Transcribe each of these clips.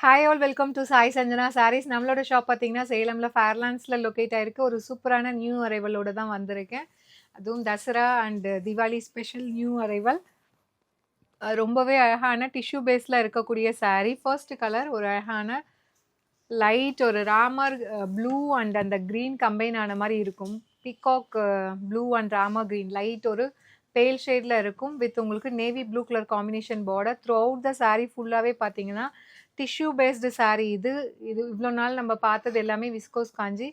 Hi all welcome to Sai Sanjana sarees. நம்மளோட shop பார்த்தீங்கன்னா சேலமில் ஃபேர்லாண்ட்ஸில் locate ஆயிருக்கு. ஒரு சூப்பரான நியூ அரைவலோட தான் வந்திருக்கேன். அதுவும் Dussehra and Diwali special new arrival. ரொம்பவே அழகான டிஷ்யூ பேஸில் இருக்கக்கூடிய சாரீ. ஃபர்ஸ்ட் கலர் ஒரு அழகான லைட் ஒரு ராமர் ப்ளூ அண்ட் அந்த க்ரீன் கம்பைன் ஆன மாதிரி இருக்கும். Peacock blue and Ramar green light ஒரு பேல் ஷேடில் இருக்கும். வித் உங்களுக்கு navy blue colour combination border. Through out the sari ஃபுல்லாகவே பார்த்தீங்கன்னா டிஷ்யூ பேஸ்டு சாரீ. இது இவ்வளோ நாள் நம்ம பார்த்தது எல்லாமே viscose Kanchi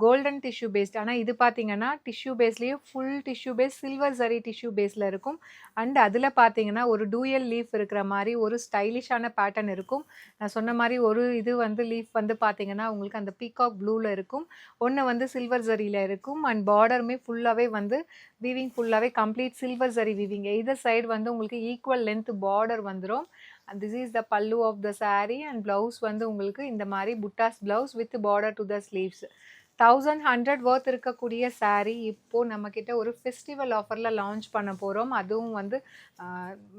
golden tissue based. ஆனால் இது பார்த்தீங்கன்னா டிஷ்யூ பேஸ்லேயே full tissue base silver sari tissue பேஸில் இருக்கும். அண்ட் அதில் பார்த்தீங்கன்னா ஒரு டூயல் லீஃப் இருக்கிற மாதிரி ஒரு ஸ்டைலிஷான பேட்டர்ன் இருக்கும். நான் சொன்ன மாதிரி ஒரு இது வந்து லீஃப் வந்து பார்த்தீங்கன்னா உங்களுக்கு அந்த பீகாக் ப்ளூவில் இருக்கும், ஒன்று வந்து சில்வர் சரியில் இருக்கும். அண்ட் பார்டருமே ஃபுல்லாகவே வந்து வீவிங் ஃபுல்லாகவே கம்ப்ளீட் சில்வர் சரி வீவிங். இதர் சைடு வந்து உங்களுக்கு ஈக்குவல் லென்த் பார்டர் வந்துடும். and this is the pallu of the saree and blouse வந்து உங்களுக்கு இந்த மாதிரி புட்டாஸ் blouse with border to the sleeves. 1100 worth இருக்கக்கூடிய saree இப்போ நம்ம கிட்ட ஒரு ஃபெஸ்டிவல் ஆஃபர்ல லான்ச் பண்ண போறோம். அதுவும் வந்து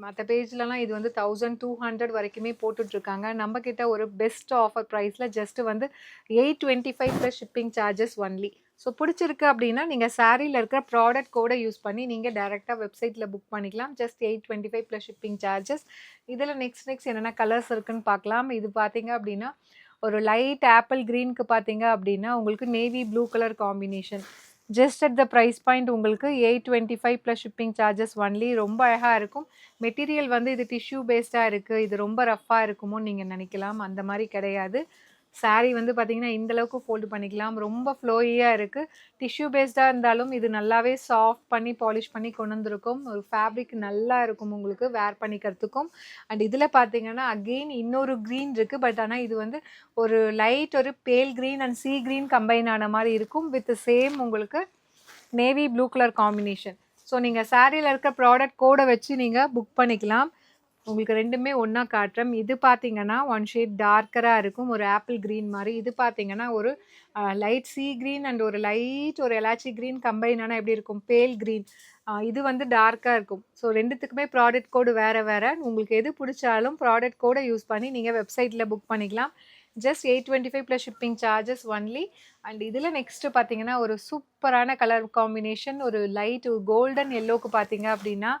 மற்ற பேஜ்லலாம் இது வந்து 1200 வரைக்குமே போட்டுட்டு இருக்காங்க. நம்ம கிட்ட ஒரு பெஸ்ட் ஆஃபர் ப்ரைஸ்ல ஜஸ்ட் வந்து 825 plus shipping charges only. So பிடிச்சிருக்கு அப்படின்னா நீங்கள் சாரியில் இருக்கிற ப்ராடக்ட் கோடை யூஸ் பண்ணி நீங்கள் டேரெக்டாக வெப்சைட்டில் புக் பண்ணிக்கலாம். Just 825 plus shipping charges. இதில் நெக்ஸ்ட் என்னென்ன கலர்ஸ் இருக்குன்னு பார்க்கலாம். இது பார்த்தீங்க அப்படின்னா ஒரு லைட் ஆப்பிள் க்ரீனுக்கு பார்த்தீங்க அப்படின்னா உங்களுக்கு navy blue colour combination. Just at the price point உங்களுக்கு 825 ப்ளஸ் ஷிப்பிங் சார்ஜஸ் ஒன்லி. ரொம்ப அழகாக இருக்கும். மெட்டீரியல் வந்து இது டிஷ்யூ பேஸ்டாக இருக்குது, இது ரொம்ப ரஃப்பாக இருக்குமோன்னு நீங்கள் நினைக்கலாம். அந்த மாதிரி கிடையாது. சாரீ வந்து பார்த்தீங்கன்னா இந்தளவுக்கு ஃபோல்டு பண்ணிக்கலாம். ரொம்ப ஃப்ளோயியாக இருக்குது. டிஷ்யூ பேஸ்டாக இருந்தாலும் இது நல்லாவே சாஃப்ட் பண்ணி பாலிஷ் பண்ணி கொண்டு வந்திருக்கும். ஒரு ஃபேப்ரிக் நல்லா இருக்கும் உங்களுக்கு வேர் பண்ணிக்கிறதுக்கும். அண்ட் இதில் பார்த்தீங்கன்னா அகெயின் இன்னொரு க்ரீன் இருக்குது. பட் ஆனால் இது வந்து ஒரு லைட் ஒரு pale green and sea green combine ஆன மாதிரி இருக்கும். வித் சேம் உங்களுக்கு navy blue colour combination. So நீங்கள் சாரியில் இருக்க ப்ராடக்ட் கோடை வச்சு நீங்கள் புக் பண்ணிக்கலாம். உங்களுக்கு ரெண்டுமே ஒன்றா காட்டுறேன். இது பார்த்தீங்கன்னா ஒன் ஷேட் டார்க்கராக இருக்கும், ஒரு ஆப்பிள் க்ரீன் மாதிரி. இது பார்த்தீங்கன்னா ஒரு லைட் சீ க்ரீன் அண்ட் ஒரு லைட் ஒரு எலாச்சி க்ரீன் கம்பைன் ஆனால் எப்படி இருக்கும், பேல் க்ரீன். இது வந்து டார்க்காக இருக்கும். ஸோ ரெண்டுத்துக்குமே ப்ராடக்ட் கோடு வேறு வேறு. உங்களுக்கு எது பிடிச்சாலும் ப்ராடக்ட் கோடை யூஸ் பண்ணி நீங்கள் வெப்சைட்டில் புக் பண்ணிக்கலாம். Just 825 plus shipping charges only. And இதில் நெக்ஸ்ட்டு பார்த்தீங்கன்னா ஒரு சூப்பரான கலர் காம்பினேஷன். ஒரு லைட் கோல்டன் எல்லோவுக்கு பார்த்தீங்க அப்படின்னா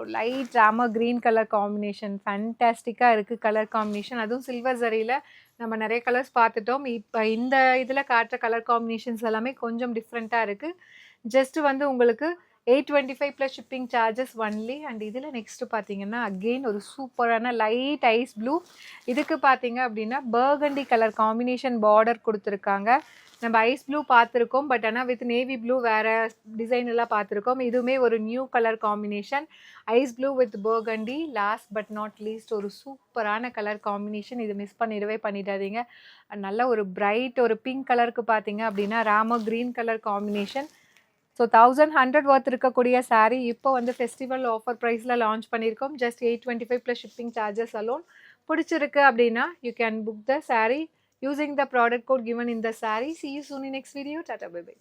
ஒரு light Ramar green colour combination. ஃபேன்டாஸ்டிக்காக இருக்குது கலர் காம்பினேஷன். அதுவும் சில்வர் சரியில் நம்ம நிறைய கலர்ஸ் பார்த்துட்டோம். இப்போ இந்த இதில் காட்டுற கலர் காம்பினேஷன்ஸ் எல்லாமே கொஞ்சம் டிஃப்ரெண்ட்டாக இருக்குது. ஜஸ்ட்டு வந்து உங்களுக்கு 825 plus shipping charges only. And இதில் நெக்ஸ்ட்டு பார்த்தீங்கன்னா அகெயின் ஒரு சூப்பரான லைட் ஐஸ் ப்ளூ. இதுக்கு பார்த்தீங்க அப்படின்னா பர்கண்டி கலர் காம்பினேஷன் பார்டர் கொடுத்துருக்காங்க. நம்ம ஐஸ் ப்ளூ பார்த்துருக்கோம், பட் ஆனால் வித் நேவி ப்ளூ வேறு டிசைன் எல்லாம் பார்த்துருக்கோம். இதுவுமே ஒரு new colour combination, ice blue with burgundy. Last but not least ஒரு சூப்பரான கலர் காம்பினேஷன். இது மிஸ் பண்ணிடாதீங்க. நல்ல ஒரு பிரைட் ஒரு பிங்க் கலருக்கு பார்த்தீங்க அப்படின்னா Ramar green colour combination. So 1100 worth இருக்கக்கூடிய சாரீ இப்போ வந்து ஃபெஸ்டிவல் ஆஃபர் ப்ரைஸில் லான்ச் பண்ணியிருக்கோம். Just 825 plus shipping charges alone. பிடிச்சிருக்கு அப்படின்னா you can book the sari using the product code given in the saree. See you soon in next video. Tata, bye bye.